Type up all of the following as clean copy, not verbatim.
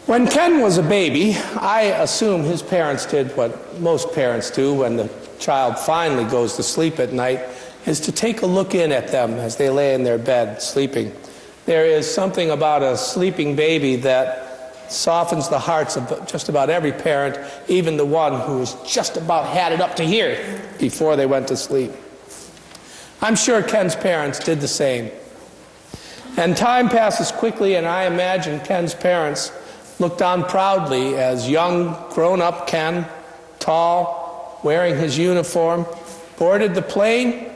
When Ken was a baby, I assume his parents did what most parents do when the child finally goes to sleep at night, is to take a look in at them as they lay in their bed sleeping. There is something about a sleeping baby that softens the hearts of just about every parent, even the one who's just about had it up to here before they went to sleep. I'm sure Ken's parents did the same. And time passes quickly, and I imagine Ken's parents looked on proudly as young, grown-up Ken, tall, wearing his uniform, boarded the plane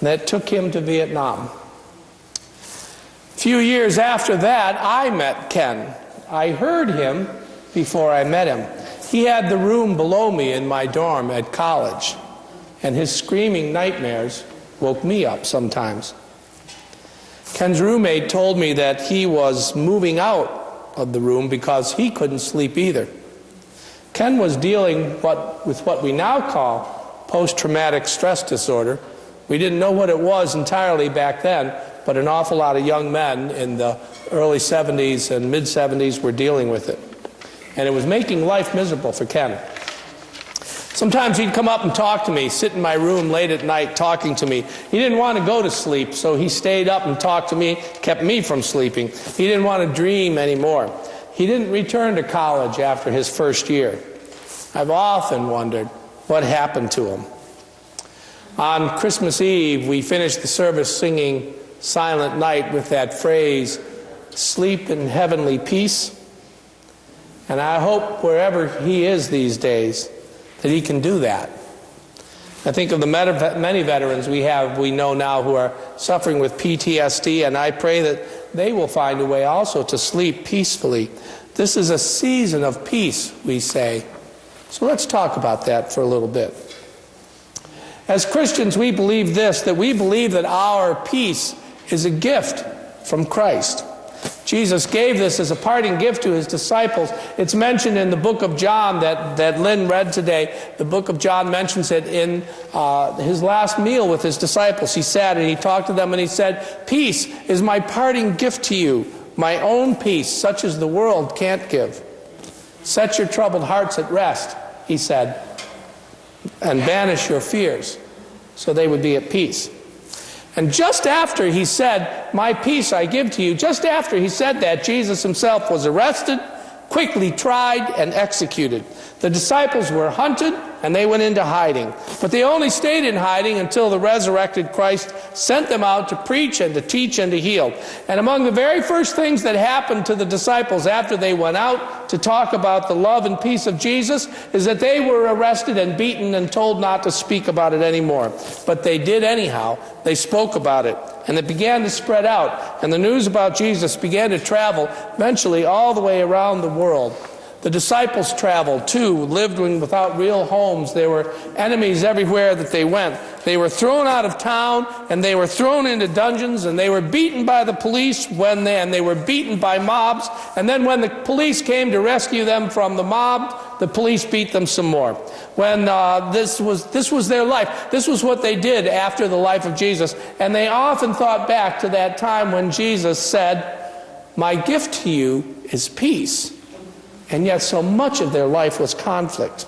that took him to Vietnam. A few years after that, I met Ken. I heard him before I met him. He had the room below me in my dorm at college, and his screaming nightmares woke me up sometimes. Ken's roommate told me that he was moving out of the room because he couldn't sleep either. Ken was dealing with what we now call post-traumatic stress disorder. We didn't know what it was entirely back then, but an awful lot of young men in the early 70s and mid-70s were dealing with it. And it was making life miserable for Ken. Sometimes he'd come up and talk to me, sit in my room late at night talking to me. He didn't want to go to sleep, so he stayed up and talked to me, kept me from sleeping. He didn't want to dream anymore. He didn't return to college after his first year. I've often wondered what happened to him. On Christmas Eve, we finished the service singing Silent Night with that phrase, "Sleep in heavenly peace." And I hope wherever he is these days, that he can do that. I think of the many veterans we know now who are suffering with PTSD, and I pray that they will find a way also to sleep peacefully. This is a season of peace, we say. So let's talk about that for a little bit. As Christians, we believe this, that we believe that our peace is a gift from Christ. Jesus gave this as a parting gift to his disciples. It's mentioned in the book of John that Lynn read today. The book of John mentions it in his last meal with his disciples. He sat and he talked to them and he said, "Peace is my parting gift to you, my own peace, such as the world can't give. Set your troubled hearts at rest," he said, "and banish your fears," so they would be at peace. And just after he said, "My peace I give to you," just after he said that, Jesus himself was arrested, quickly tried, and executed. The disciples were hunted, and they went into hiding. But they only stayed in hiding until the resurrected Christ sent them out to preach and to teach and to heal. And among the very first things that happened to the disciples after they went out to talk about the love and peace of Jesus is that they were arrested and beaten and told not to speak about it anymore. But they did anyhow. They spoke about it. And it began to spread out. And the news about Jesus began to travel eventually all the way around the world. The disciples traveled too, lived without real homes. There were enemies everywhere that they went. They were thrown out of town, and they were thrown into dungeons, and they were beaten by the police and they were beaten by mobs. And then when the police came to rescue them from the mob, the police beat them some more. When this was their life. This was what they did after the life of Jesus. And they often thought back to that time when Jesus said, "My gift to you is peace." And yet so much of their life was conflict.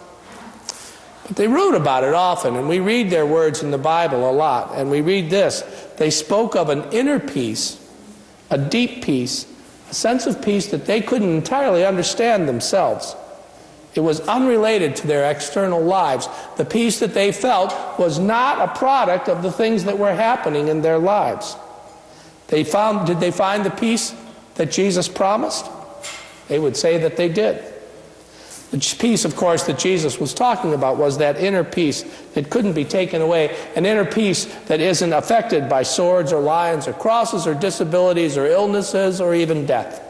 But they wrote about it often, and we read their words in the Bible a lot. And we read this: they spoke of an inner peace, a deep peace, a sense of peace that they couldn't entirely understand themselves. It was unrelated to their external lives. The peace that they felt was not a product of the things that were happening in their lives. Did they find the peace that Jesus promised? They would say that they did. The peace, of course, that Jesus was talking about was that inner peace that couldn't be taken away, an inner peace that isn't affected by swords or lions or crosses or disabilities or illnesses or even death.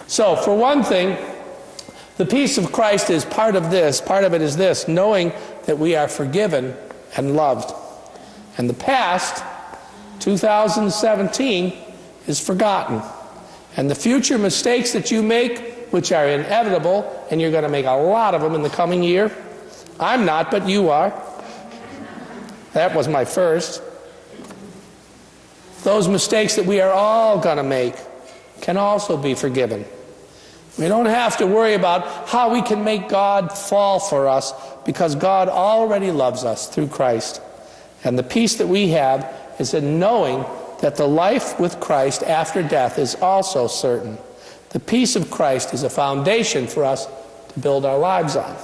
So, for one thing, the peace of Christ is part of this. Part of it is this, knowing that we are forgiven and loved. And the past, 2017, is forgotten. And the future mistakes that you make, which are inevitable, and you're going to make a lot of them in the coming year. I'm not, but you are. That was my first. Those mistakes that we are all going to make can also be forgiven. We don't have to worry about how we can make God fall for us, because God already loves us through Christ. And the peace that we have is in knowing that the life with Christ after death is also certain. The peace of Christ is a foundation for us to build our lives on.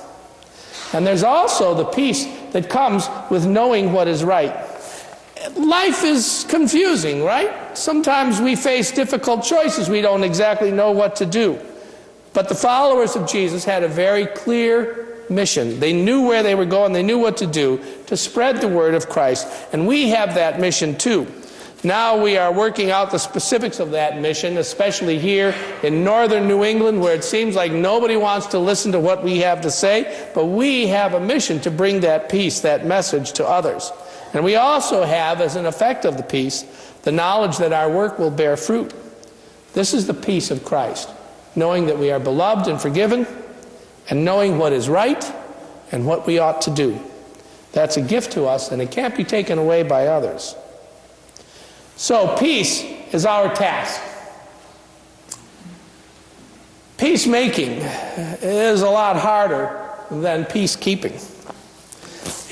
And there's also the peace that comes with knowing what is right. Life is confusing, right? Sometimes we face difficult choices. We don't exactly know what to do. But the followers of Jesus had a very clear mission. They knew where they were going. They knew what to do to spread the word of Christ. And we have that mission too. Now we are working out the specifics of that mission, especially here in northern New England, where it seems like nobody wants to listen to what we have to say. But we have a mission to bring that peace, that message to others. And we also have, as an effect of the peace, the knowledge that our work will bear fruit. This is the peace of Christ. Knowing that we are beloved and forgiven, and knowing what is right and what we ought to do. That's a gift to us, and it can't be taken away by others. So peace is our task. Peacemaking is a lot harder than peacekeeping.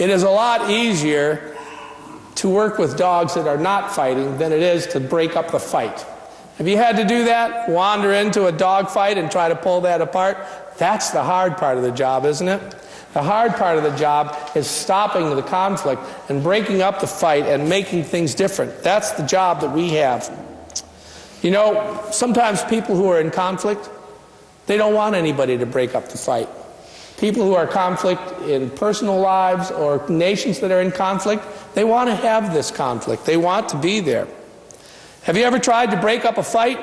It is a lot easier to work with dogs that are not fighting than it is to break up the fight. Have you had to do that? Wander into a dog fight and try to pull that apart? That's the hard part of the job, isn't it? The hard part of the job is stopping the conflict and breaking up the fight and making things different. That's the job that we have. You know, sometimes people who are in conflict, they don't want anybody to break up the fight. People who are in conflict in personal lives or nations that are in conflict, they want to have this conflict. They want to be there. Have you ever tried to break up a fight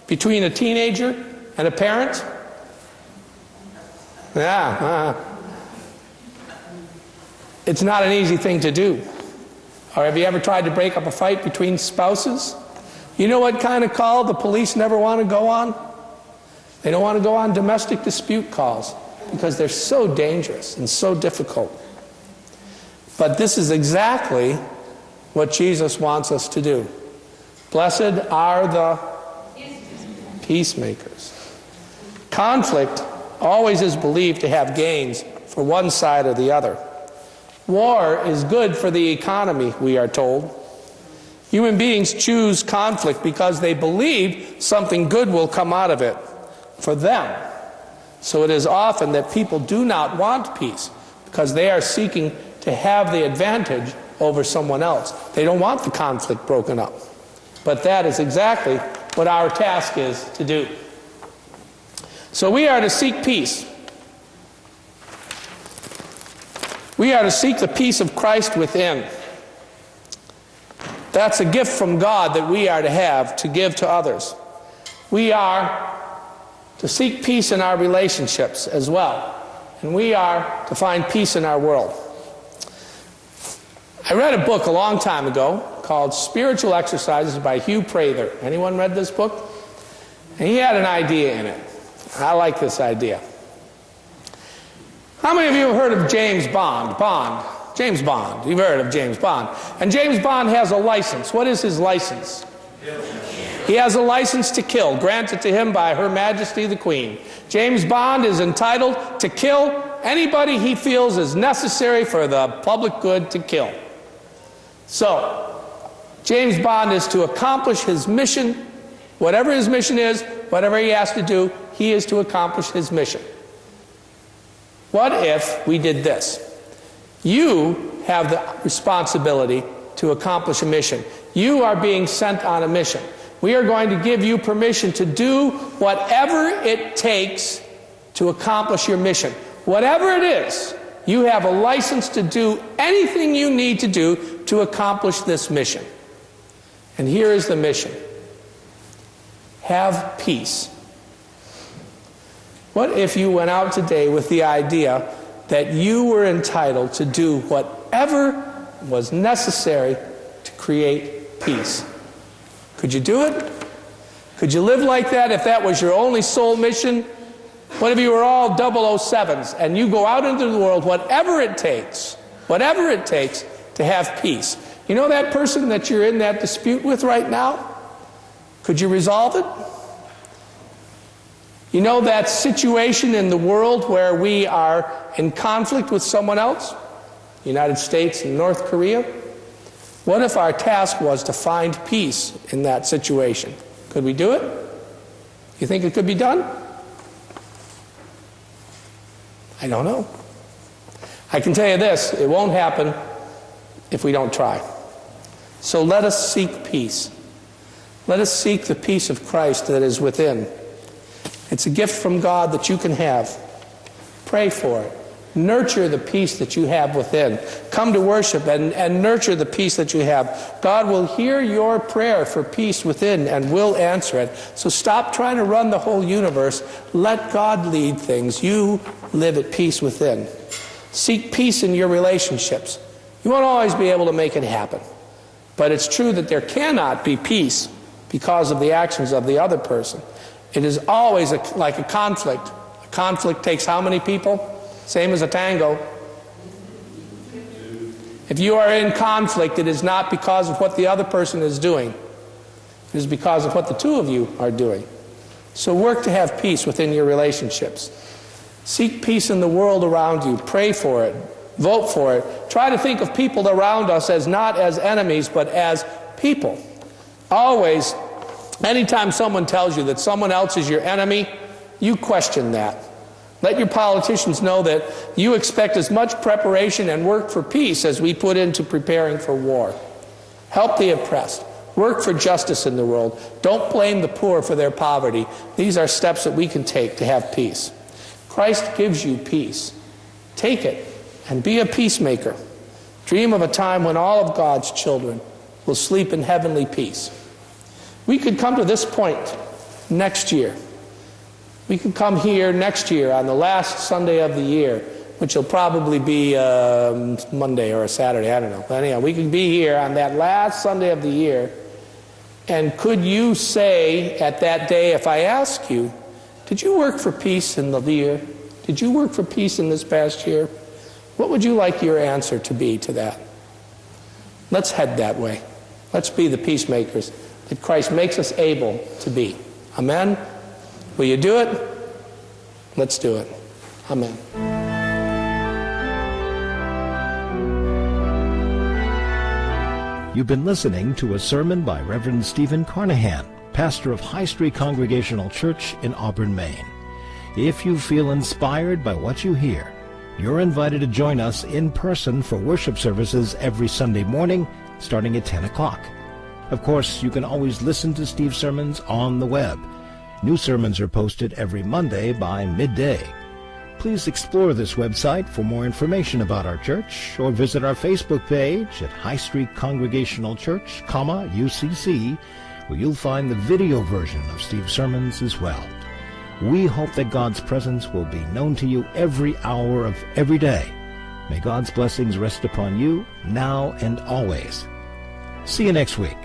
between a teenager and a parent? Yeah. It's not an easy thing to do. Or have you ever tried to break up a fight between spouses? You know what kind of call the police never want to go on? They don't want to go on domestic dispute calls because they're so dangerous and so difficult. But this is exactly what Jesus wants us to do. Blessed are the peacemakers. Conflict always is believed to have gains for one side or the other. War is good for the economy, we are told. Human beings choose conflict because they believe something good will come out of it for them. So it is often that people do not want peace because they are seeking to have the advantage over someone else. They don't want the conflict broken up. But that is exactly what our task is to do. So we are to seek peace. We are to seek the peace of Christ within. That's a gift from God that we are to have to give to others. We are to seek peace in our relationships as well. And we are to find peace in our world. I read a book a long time ago called Spiritual Exercises by Hugh Prather. Anyone read this book? And he had an idea in it. I like this idea. How many of you have heard of James Bond? James Bond. You've heard of James Bond. And James Bond has a license. What is his license? He has a license to kill, granted to him by Her Majesty the Queen. James Bond is entitled to kill anybody he feels is necessary for the public good to kill. So, James Bond is to accomplish his mission. Whatever his mission is, whatever he has to do, he is to accomplish his mission. What if we did this? You have the responsibility to accomplish a mission. You are being sent on a mission. We are going to give you permission to do whatever it takes to accomplish your mission. Whatever it is, you have a license to do anything you need to do to accomplish this mission. And here is the mission. Have peace. What if you went out today with the idea that you were entitled to do whatever was necessary to create peace? Could you do it? Could you live like that if that was your only sole mission? What if you were all 007s and you go out into the world, whatever it takes to have peace? You know that person that you're in that dispute with right now? Could you resolve it? You know that situation in the world where we are in conflict with someone else? United States and North Korea? What if our task was to find peace in that situation? Could we do it? You think it could be done? I don't know. I can tell you this, it won't happen if we don't try. So let us seek peace. Let us seek the peace of Christ that is within. It's a gift from God that you can have. Pray for it. Nurture the peace that you have within. Come to worship and nurture the peace that you have. God will hear your prayer for peace within and will answer it. So stop trying to run the whole universe. Let God lead things. You live at peace within. Seek peace in your relationships. You won't always be able to make it happen. But it's true that there cannot be peace because of the actions of the other person. It is always like a conflict. A conflict takes how many people? Same as a tango. If you are in conflict, it is not because of what the other person is doing. It is because of what the two of you are doing. So work to have peace within your relationships. Seek peace in the world around you. Pray for it. Vote for it. Try to think of people around us as not as enemies, but as people. Always, anytime someone tells you that someone else is your enemy, you question that. Let your politicians know that you expect as much preparation and work for peace as we put into preparing for war. Help the oppressed. Work for justice in the world. Don't blame the poor for their poverty. These are steps that we can take to have peace. Christ gives you peace. Take it and be a peacemaker. Dream of a time when all of God's children will sleep in heavenly peace. We could come to this point next year. We could come here next year on the last Sunday of the year, which will probably be a Monday or a Saturday, I don't know. But anyhow, we could be here on that last Sunday of the year, and could you say at that day, if I ask you, did you work for peace in the year? Did you work for peace in this past year? What would you like your answer to be to that? Let's head that way. Let's be the peacemakers that Christ makes us able to be. Amen? Will you do it? Let's do it. Amen. You've been listening to a sermon by Reverend Stephen Carnahan, pastor of High Street Congregational Church in Auburn, Maine. If you feel inspired by what you hear, you're invited to join us in person for worship services every Sunday morning, starting at 10 o'clock. Of course, you can always listen to Steve's sermons on the web. New sermons are posted every Monday by midday. Please explore this website for more information about our church, or visit our Facebook page at High Street Congregational Church, UCC, where you'll find the video version of Steve's sermons as well. We hope that God's presence will be known to you every hour of every day. May God's blessings rest upon you now and always. See you next week.